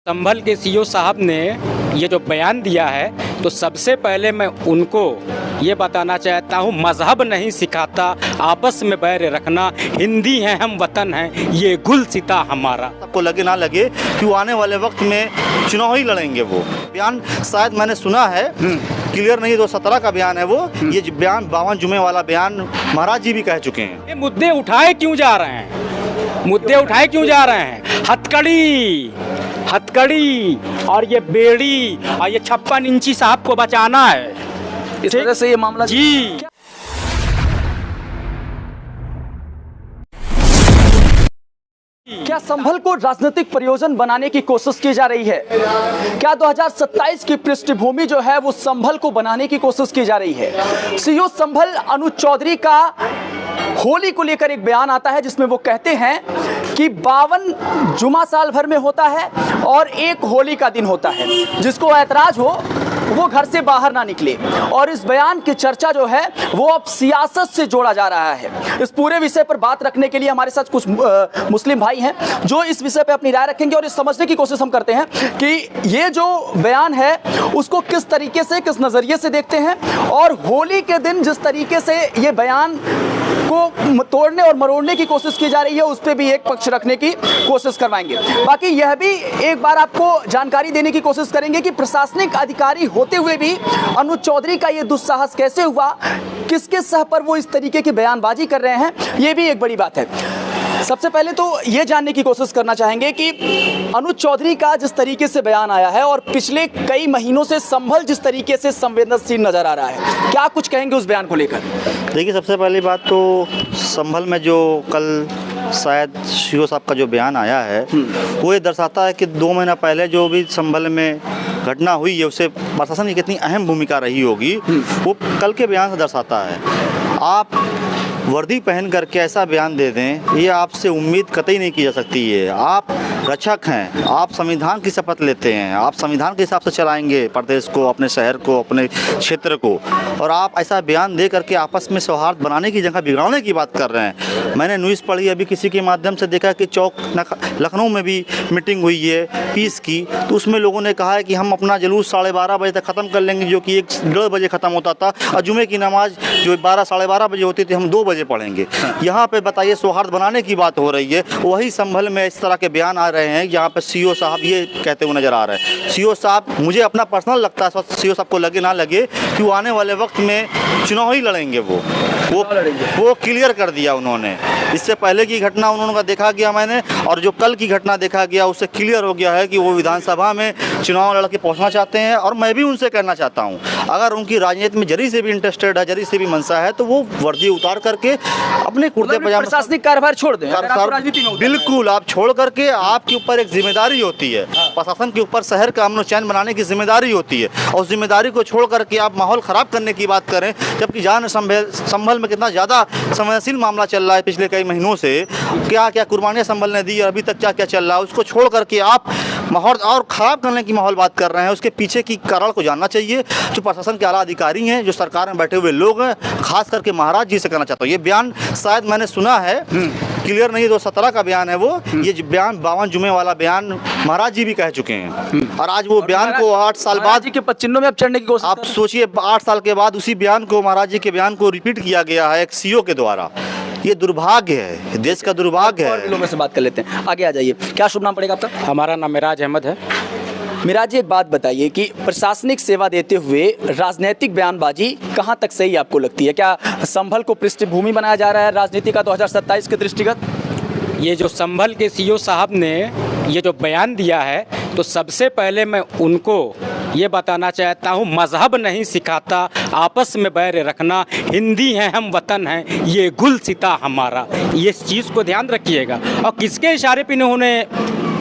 संभल के सीईओ साहब ने ये जो बयान दिया है, तो सबसे पहले मैं उनको ये बताना चाहता हूँ, मजहब नहीं सिखाता आपस में बैर रखना, हिंदी हैं हम वतन हैं ये गुल सिता हमारा। सबको लगे ना लगे कि वो आने वाले वक्त में चुनाव ही लड़ेंगे। वो बयान शायद मैंने सुना है, क्लियर नहीं, 2017 का बयान है वो। ये बयान 52 जुमे वाला बयान महाराज जी भी कह चुके हैं। ये मुद्दे उठाए क्यों जा रहे हैं, मुद्दे उठाए क्यों जा रहे हैं? हथकड़ी और ये बेड़ी और ये 56 इंची साहब को बचाना है, इस वजह से ये मामला जी। क्या संभल को राजनीतिक प्रयोजन बनाने की कोशिश की जा रही है? क्या 2027 की पृष्ठभूमि जो है वो संभल को बनाने की कोशिश की जा रही है? सीईओ संभल अनुज चौधरी का होली को लेकर एक बयान आता है जिसमें वो कहते हैं कि 52 जुमा साल भर में होता है और एक होली का दिन होता है, जिसको ऐतराज हो वो घर से बाहर ना निकले। और इस बयान की चर्चा जो है वो अब सियासत से जोड़ा जा रहा है। इस पूरे विषय पर बात रखने के लिए हमारे साथ कुछ मुस्लिम भाई हैं जो इस विषय पर अपनी राय रखेंगे और इस समझने की कोशिश हम करते हैं कि ये जो बयान है उसको किस तरीके से, किस नज़रिए से देखते हैं, और होली के दिन जिस तरीके से ये बयान को तोड़ने और मरोड़ने की कोशिश की जा रही है उस पर भी एक पक्ष रखने की कोशिश करवाएंगे। बाकी यह भी एक बार आपको जानकारी देने की कोशिश करेंगे कि प्रशासनिक अधिकारी होते हुए भी अनुज चौधरी का ये दुस्साहस कैसे हुआ, किसके सह पर वो इस तरीके की बयानबाजी कर रहे हैं, ये भी एक बड़ी बात है। सबसे पहले तो ये जानने की कोशिश करना चाहेंगे कि अनुज चौधरी का जिस तरीके से बयान आया है और पिछले कई महीनों से संभल जिस तरीके से संवेदनशील नजर आ रहा है, क्या कुछ कहेंगे उस बयान को लेकर? देखिए, सबसे पहली बात तो संभल में जो कल शायद सीईओ साहब का जो बयान आया है वो ये दर्शाता है कि 2 महीना पहले जो भी संभल में घटना हुई है उससे प्रशासन की कितनी अहम भूमिका रही होगी, वो कल के बयान से दर्शाता है। आप वर्दी पहन करके ऐसा बयान दे दें, ये आपसे उम्मीद कतई नहीं की जा सकती है। आप रक्षक हैं, आप संविधान की शपथ लेते हैं, आप संविधान के हिसाब से चलाएंगे प्रदेश को, अपने शहर को, अपने क्षेत्र को, और आप ऐसा बयान दे करके आपस में सौहार्द बनाने की जगह बिगाड़ने की बात कर रहे हैं। मैंने न्यूज़ पढ़ी अभी किसी के माध्यम से देखा कि लखनऊ में भी मीटिंग हुई है पीस की, तो उसमें लोगों ने कहा है कि हम अपना जुलूस 12:30 बजे तक ख़त्म कर लेंगे, जो कि 1-1:30 बजे ख़त्म होता था, और जुमे की नमाज जो 12-12:30 बजे होती थी हम 2 बजे पढ़ेंगे। यहाँ पे बताइए सौहार्द बनाने की बात हो रही है। वही संभल में इस तरह के बयान आ रहे हैं जहाँ पे सीईओ साहब ये कहते हुए नजर आ रहे हैं। सीईओ साहब, मुझे अपना पर्सनल लगता है, सीईओ साहब को लगे ना लगे कि वो आने वाले वक्त में चुनाव ही लड़ेंगे। वो क्लियर कर दिया उन्होंने। इससे पहले की घटना उन्होंने देखा गया मैंने, और जो कल की घटना देखा गया उससे क्लियर हो गया है कि वो विधानसभा में चुनाव लड़ के पहुँचना चाहते हैं। और मैं भी उनसे कहना चाहता हूँ, अगर उनकी राजनीति में जरी से भी इंटरेस्टेड है, जरी से भी मनसा है, तो वो वर्दी उतार करके अपने कुर्ते पजामे, प्रशासनिक कार्यभार छोड़ दें। बिल्कुल, आप छोड़ करके, आपके ऊपर एक जिम्मेदारी होती है, प्रशासन के ऊपर शहर का अमन चैन बनाने की जिम्मेदारी होती है, और उस जिम्मेदारी को छोड़ करके आप माहौल ख़राब करने की बात करें, जबकि जान संभल में कितना ज़्यादा संवेदनशील मामला चल रहा है पिछले कई महीनों से, क्या क्या कुर्बानियाँ संभल ने दी और अभी तक क्या क्या चल रहा है, उसको छोड़ करके आप माहौल और ख़राब करने की माहौल बात कर रहे हैं। उसके पीछे की कारण को जानना चाहिए। जो प्रशासन के आला अधिकारी हैं, जो सरकार में बैठे हुए लोग हैं, खास करके महाराज जी से कहना चाहता हूँ, ये बयान शायद मैंने सुना है, क्लियर नहीं, 2017 का बयान है वो। ये बयान 52 जुमे वाला बयान महाराज जी भी कह चुके हैं, और आज वो बयान को 8 साल बाद जी के पच्चीनों में अब चढ़ने की कोशिश, आप सोचिए 8 साल के बाद उसी बयान को, महाराज जी के बयान को रिपीट किया गया है एक सीईओ के द्वारा। ये दुर्भाग्य है, देश का दुर्भाग्य है। लोगों से बात कर लेते हैं, आगे आ जाइए। क्या शुभ नाम पड़ेगा आपका? हमारा नाम मिराज अहमद है। मिराज जी, एक बात बताइए कि प्रशासनिक सेवा देते हुए राजनीतिक बयानबाजी कहां तक सही आपको लगती है? क्या संभल को पृष्ठभूमि बनाया जा रहा है राजनीति का 2027 के दृष्टिगत? ये जो संभल के सीईओ साहब ने ये जो बयान दिया है, तो सबसे पहले मैं उनको ये बताना चाहता हूँ, मजहब नहीं सिखाता आपस में बैर रखना, हिंदी हैं हम वतन हैं ये गुल सिता हमारा। ये चीज़ को ध्यान रखिएगा। और किसके इशारे पे इन्होंने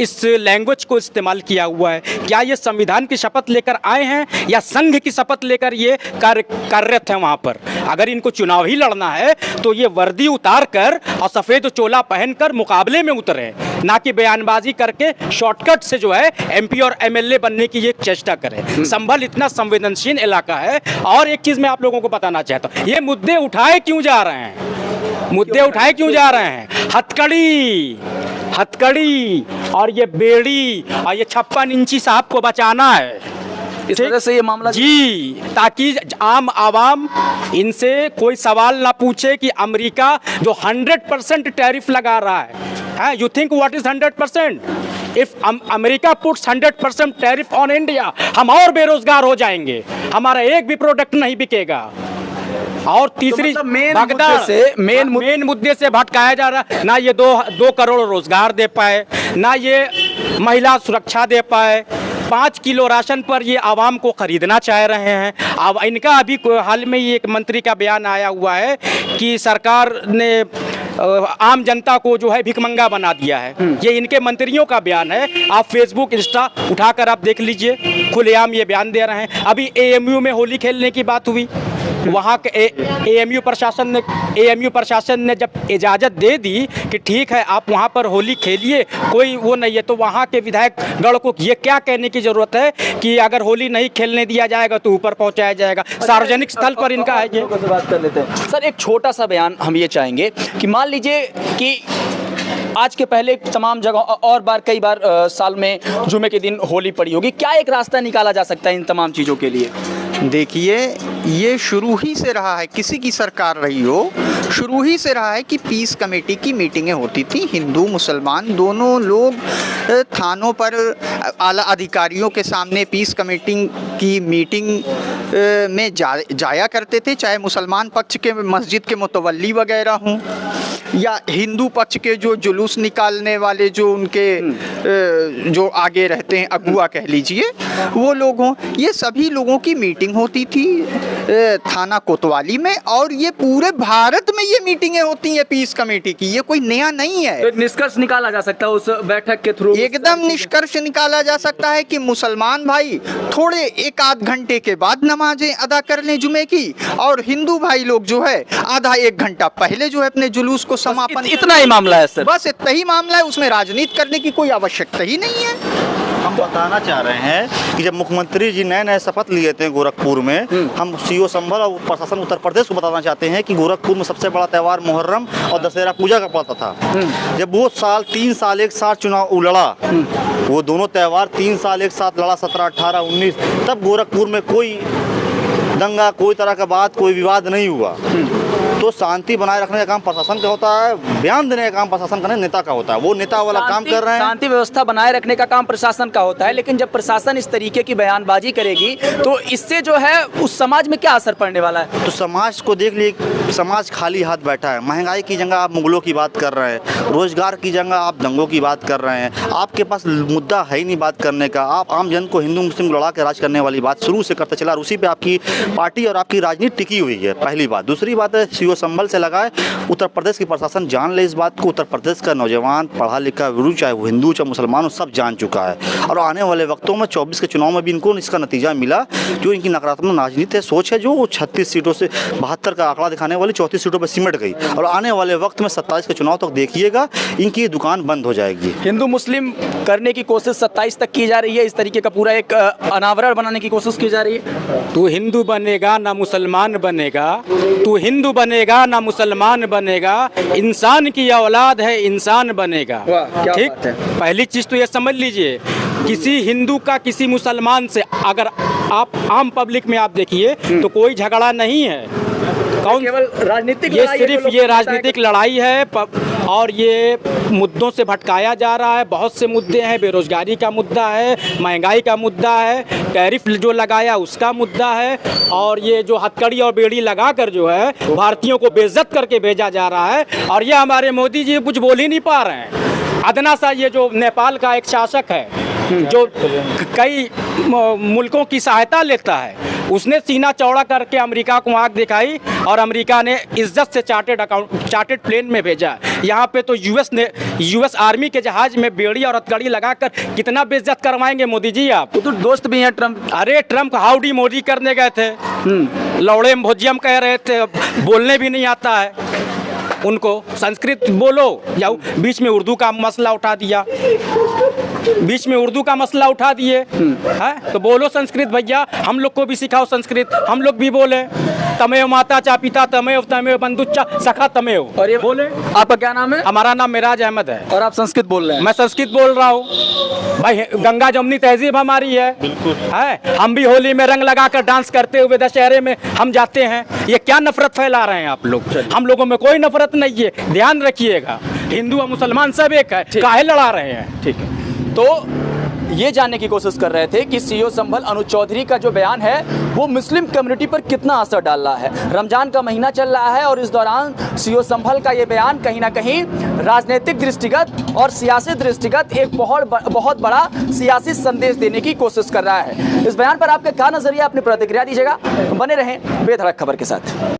इस लैंग्वेज को इस्तेमाल किया हुआ है? क्या ये संविधान की शपथ लेकर आए हैं या संघ की शपथ लेकर ये कार्यरत हैं वहाँ पर? अगर इनको चुनाव ही लड़ना है तो ये वर्दी उतार कर और सफ़ेद चोला पहनकर मुकाबले में उतरे, ना कि बयानबाजी करके शॉर्टकट से जो है एमपी और एमएलए बनने की ये चेष्टा करें। संभल इतना संवेदनशील इलाका है। और एक चीज़ मैं आप लोगों को बताना चाहता हूँ, ये मुद्दे उठाए क्यों जा रहे हैं, मुद्दे उठाए क्यों जा रहे हैं? हथकड़ी और ये बेड़ी और ये 56 इंची साहब को बचाना है। इस वजह से ये मामला जी, ताकि आम आवाम इनसे कोई सवाल ना पूछे कि अमेरिका जो 100% टैरिफ लगा रहा है, you think what is 100%? If America puts 100% tariff on India, हम और बेरोजगार हो जाएंगे, हमारा एक भी प्रोडक्ट नहीं बिकेगा। और तीसरी मतलब मेन मुद्दे से भटकाया जा रहा है, ना ये 2 करोड़ रोजगार दे पाए, ना ये महिला सुरक्षा दे पाए, 5 किलो राशन पर ये आवाम को खरीदना चाह रहे हैं। अब इनका अभी हाल में ही एक मंत्री का बयान आया हुआ है कि सरकार ने आम जनता को जो है भिखमंगा बना दिया है। ये इनके मंत्रियों का बयान है। आप फेसबुक इंस्टा उठाकर आप देख लीजिए, खुलेआम ये बयान दे रहे हैं। अभी एएमयू में होली खेलने की बात हुई, वहाँ के एएमयू प्रशासन ने जब इजाज़त दे दी कि ठीक है आप वहाँ पर होली खेलिए, कोई वो नहीं है, तो वहाँ के विधायक गण को ये क्या कहने की ज़रूरत है कि अगर होली नहीं खेलने दिया जाएगा तो ऊपर पहुँचाया जाएगा। सार्वजनिक स्थल पर इनका है ये। बात कर लेते हैं सर, एक छोटा सा बयान हम ये चाहेंगे कि मान लीजिए कि आज के पहले तमाम जगह और कई बार साल में जुमे के दिन होली पड़ी होगी, क्या एक रास्ता निकाला जा सकता है इन तमाम चीज़ों के लिए? देखिए, ये शुरू ही से रहा है, किसी की सरकार रही हो, शुरू ही से रहा है कि पीस कमेटी की मीटिंगें होती थी। हिंदू मुसलमान दोनों लोग थानों पर आला अधिकारियों के सामने पीस कमेटी की मीटिंग में जाया करते थे, चाहे मुसलमान पक्ष के मस्जिद के मुतवल्ली वगैरह हों या हिंदू पक्ष के जो जुलूस निकालने वाले जो उनके जो आगे रहते हैं, अगुआ कह लीजिए, वो लोग हों। ये सभी लोगों की मीटिंग होती थी थाना कोतवाली में, और ये पूरे भारत में ये मीटिंगें होती हैं पीस कमेटी की, ये कोई नया नहीं है। तो एक निष्कर्ष निकाला जा सकता है उस बैठक के थ्रू? एकदम निष्कर्ष निकाला जा सकता है कि मुसलमान भाई थोड़े 1-8 घंटे के बाद नमाजें अदा कर लें जुमे की, और हिंदू भाई लोग जो है आधा 1 घंटा पहले जो है अपने जुलूस को समापन। इतना ही मामला है सर? बस इतना ही मामला है, उसमें राजनीति करने की कोई आवश्यकता ही नहीं है। हम बताना चाह रहे हैं कि जब मुख्यमंत्री जी नए शपथ लिए थे गोरखपुर में, हम सीओ संभल और प्रशासन उत्तर प्रदेश को बताना चाहते हैं कि गोरखपुर में सबसे बड़ा त्यौहार मुहर्रम और दशहरा पूजा का पड़ता था। जब वो 3 साल एक साथ चुनाव लड़ा, वो दोनों त्यौहार 3 साल एक साथ लड़ा, 17, 18, 19, तब गोरखपुर में कोई दंगा, कोई तरह का बात, कोई विवाद नहीं हुआ। तो शांति बनाए रखने का काम प्रशासन का होता है, बयान देने का काम प्रशासन का नहीं, नेता का होता है। वो नेता वाला काम कर रहे हैं। शांति व्यवस्था बनाए रखने का काम प्रशासन का होता है, लेकिन जब प्रशासन इस तरीके की बयानबाजी करेगी तो इससे जो है उस समाज में क्या असर पड़ने वाला है? तो समाज को देख लीजिए, समाज खाली हाथ बैठा है। महंगाई की जगह आप मुगलों की बात कर रहे हैं, रोजगार की जगह आप दंगों की बात कर रहे हैं। आपके पास मुद्दा है ही नहीं बात करने का। आप आम जन को हिंदू मुस्लिम लड़ा के राज करने वाली बात शुरू से करते चला, और उसी पे आपकी पार्टी और आपकी राजनीति टिकी हुई है, पहली बात। दूसरी बात है, सीओ संभल से लगाए उत्तर प्रदेश की प्रशासन जान ले इस बात को। उत्तर प्रदेश का नौजवान पढ़ा लिखा विरोध, चाहे वो हिंदू चाहे मुसलमान, सब जान चुका है। और आने वाले वक्तों में 24 के चुनाव में भी इनको इसका नतीजा मिला। जो इनकी नकारात्मक राजनीति है, सोच है, जो 36 सीटों से 72 का आंकड़ा दिखाने वाली 34 सीटों पर सिमट गई, और आने वाले वक्त में 27 के चुनाव तक देखिएगा इनकी दुकान बंद हो जाएगी। हिंदू मुस्लिम करने की कोशिश 27 तक की जा रही है, इस तरीके का पूरा एक अनावरण बनाने की कोशिश की जा रही है। तू हिंदू बनेगा ना मुसलमान बनेगा, तू हिंदू बनेगा ना मुसलमान बनेगा, इंसान की औलाद है इंसान बनेगा। ठीक, पहली चीज तो ये समझ लीजिए, किसी हिंदू का किसी मुसलमान से अगर आप आम पब्लिक में आप देखिए तो कोई झगड़ा नहीं है। कौन? केवल राजनीतिक, ये सिर्फ ये राजनीतिक लड़ाई है, और ये मुद्दों से भटकाया जा रहा है। बहुत से मुद्दे हैं, बेरोजगारी का मुद्दा है, महंगाई का मुद्दा है, टैरिफ जो लगाया उसका मुद्दा है, और ये जो हथकड़ी और बेड़ी लगाकर जो है भारतीयों को बेइज्जत करके भेजा जा रहा है। और ये हमारे मोदी जी कुछ बोल ही नहीं पा रहे हैं। अदना सा ये जो नेपाल का एक शासक है जो कई मुल्कों की सहायता लेता है, उसने सीना चौड़ा करके अमेरिका को आंख दिखाई, और अमेरिका ने इज्जत से चार्टेड प्लेन में भेजा। यहाँ पे तो यूएस आर्मी के जहाज में बेड़ी और हथकड़ी लगाकर कितना बेइज्जत करवाएंगे मोदी जी आप? तो दोस्त भी हैं ट्रम्प। अरे ट्रम्प हाउडी मोदी करने गए थे, लौड़े भोजियम कह रहे थे, बोलने भी नहीं आता है उनको, संस्कृत बोलो, या बीच में उर्दू का मसला उठा दिया। बीच में उर्दू का मसला उठा दिए है, तो बोलो संस्कृत भैया, हम लोग को भी सिखाओ संस्कृत, हम लोग भी बोले तमेव माता चा पिता तमेव तमेव बंधुचा सखा तमेव, और ये बोले। आपका क्या नाम है? हमारा नाम मिराज अहमद है। और आप संस्कृत बोल रहे हैं? मैं संस्कृत बोल रहा हूँ भाई, गंगा जमुनी तहजीब हमारी है, है। हम भी होली में रंग लगाकर डांस करते हुए दशहरे में हम जाते हैं। ये क्या नफरत फैला रहे हैं आप लोग? हम लोगों में कोई नफरत नहीं है, ध्यान रखिएगा। हिंदू और मुसलमान सब एक है, काहे लड़ा रहे हैं? ठीक है, तो ये जानने की कोशिश कर रहे थे कि सीओ संभल अनुज चौधरी का जो बयान है वो मुस्लिम कम्युनिटी पर कितना असर डाल रहा है। रमजान का महीना चल रहा है और इस दौरान सीओ संभल का ये बयान कहीं ना कहीं राजनीतिक दृष्टिगत और सियासी दृष्टिगत एक बहुत बड़ा सियासी संदेश देने की कोशिश कर रहा है। इस बयान पर आपका क्या नजरिया, अपनी प्रतिक्रिया दीजिएगा। बने रहें बेधड़क खबर के साथ।